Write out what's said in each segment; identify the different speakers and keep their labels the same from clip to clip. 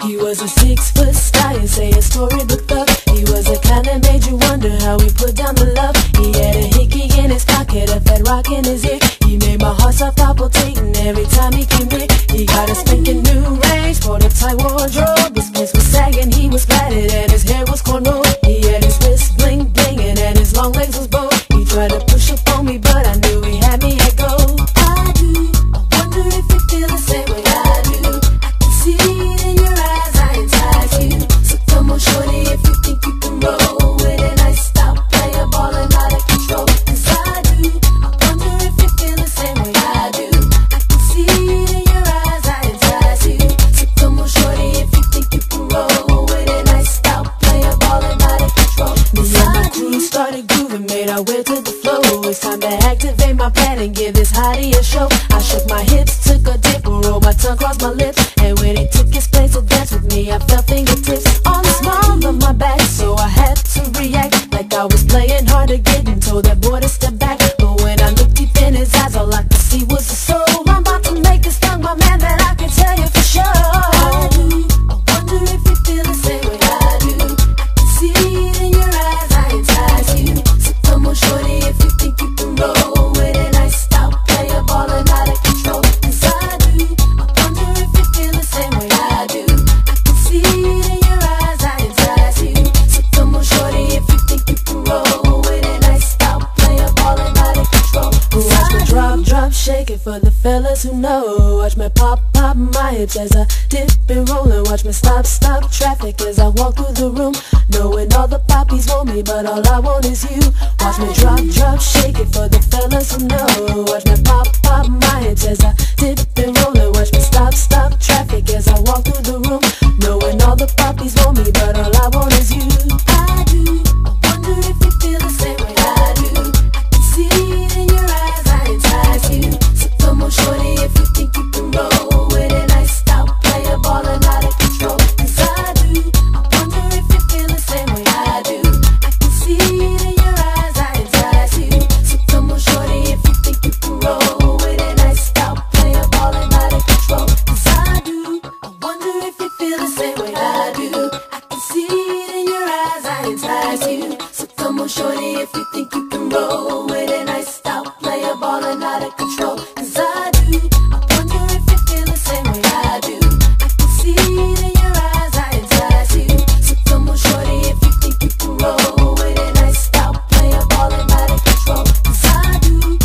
Speaker 1: He was a 6-foot stallion, say a storybook thug. He was the kind that made you wonder how he put down the love. He had a hickey in his pocket, a fat rock in his ear. He made my heart stop palpitating every time he came near. He got a spanking new range, sport a tight wardrobe. His pants was sagging, he was platted, and his hair was cornrowed. He had his wrist bling blinging, and his long legs was bowed. He tried to push up on me, but I knew he had me at go. I do, I wonder if you feel the same way I do. I can see it in your eyes, I entice you. So come on, shorty, if you think you can roll with it, I stop playing ball and out of control. 'Cause I do, I wonder if you feel the same way I do. I can see it in your eyes, I entice you. So come on, shorty, if you think you can roll with it, I stop playing ball and out of control. Me and my crew started grooving, made our way to the flow. It's time to activate my plan and give this hottie a show. I shook my hips, took a dip, rolled my tongue across my lips, and when he took his place to dance with me, I felt fingertips on the small of my back, so I had to react like I was playing hard to get and told that boy to step back. But when I looked deep in his eyes, all I could see was the soul. I'm about to make this tongue my man, that I can tell you for sure. I do, I wonder if you feel the same way I do. I can see it in your eyes, I entice you. So come on, shorty, if you think you can roll with it, I stop playing ball and out of control. 'Cause I do, I wonder if you feel the same way I do. I can see it in your eyes, I entice you. So come on, shorty, if you think you can roll with it, I stop playing ball and out of control. Watch me drop, shake it for the fellas who know. Watch me pop my hips as I dip and roll, and watch me stop traffic as I walk through the room. Knowing all the poppies want me, but all I want is you. Watch me drop, shake it for the fellas who know. Watch me pop my hips as I dip and roll, and watch me stop traffic as I walk through the room. Knowing all the poppies want me, but all I want is you. I do, I wonder if you feel the same way I do. I can see it in your eyes, I entice you. So come on, shorty, if you think you can roll with it, I stop playing ball and out of control. 'Cause I do, I wonder if you feel the same way I do. I can see it in your eyes, I entice you. So come on, shorty, if you think you can roll with it, I stop playing ball and out of control. 'Cause I do, I wonder if you feel the same way I do. I can see it in your eyes, I entice you. So come on, shorty, if you think you can roll with it, I stop playing ball and out of control. 'Cause I do, I wonder if you feel the same way I do. I can see it in your eyes, I entice you. So come on, shorty, if you think you can roll with it, I stop playing ball and out of control. 'Cause I do.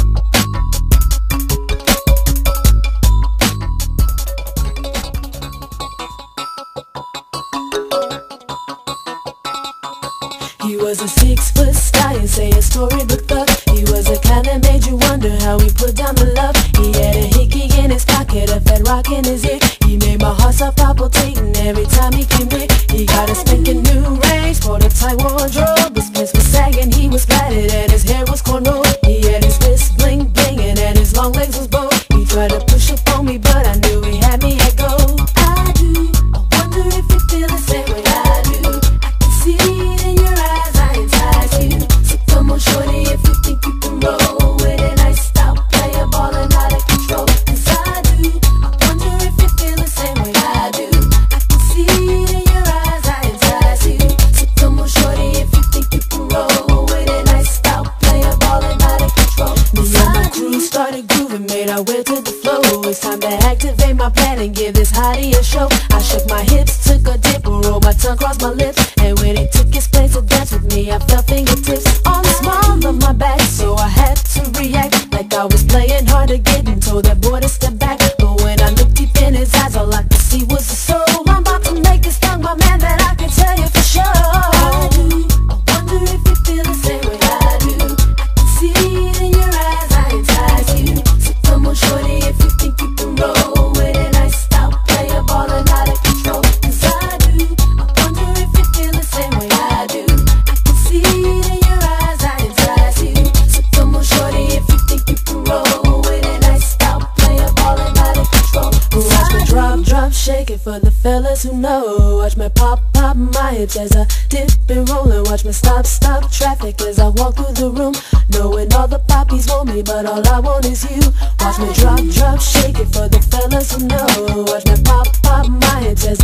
Speaker 1: He was a 6-foot stallion, say a storybook thug. He was the kind that made you wonder how he put down the love. He had a hickey in his pocket, a fat rock in his ear. He made my heart stop palpitating every time he came near. He got a spanking new range, sport a tight wardrobe. His pants was sagging, he was platted, and his hair was cornrowed. He had his wrist bling blinging, and his long legs was bowed. He tried to push up on me, but I knew he had me at go. I do, I wonder if you feel the same way I do. I can see it in your eyes, I entice you. So come on, shorty, if you think you can roll with it, I stop playing ball and out of control. 'Cause I do, I wonder if you feel the same way I do. I can see it in your eyes, I entice you. So come on, shorty, if you think you can roll with it, I stop playing ball and out of control. Me and my crew started grooving, made our way to the flow. It's time to activate my plan and give this hottie a show. I shook my hips, took a dip, rolled my tongue across my lips, and when he took his place to dance with me, I felt fingertips on the small of my back, so I had to react like I was playing hard to get and told that boy to step back. But when I looked deep in his eyes, all I could see was the soul. I'm about to make this tongue my man, that I can tell you for sure. I do, I wonder if you feel the same way I do. I can see it in your eyes, I entice you. So come on, shorty, if you think you can roll with it, I stop playing ball and out of control. 'Cause I do, I wonder if you feel the same way I do. I can see it in your eyes, I entice you. So come on, shorty, if you think you can roll with it, I stop playing ball and out of control. Watch me drop, shake it for the fellas who know. Watch me pop my hips as I dip and roll, and watch me stop traffic as I walk through the room. Knowing all the poppies want me, but all I want is you. Watch me drop, shake it for the fellas who know. Watch me pop my hips as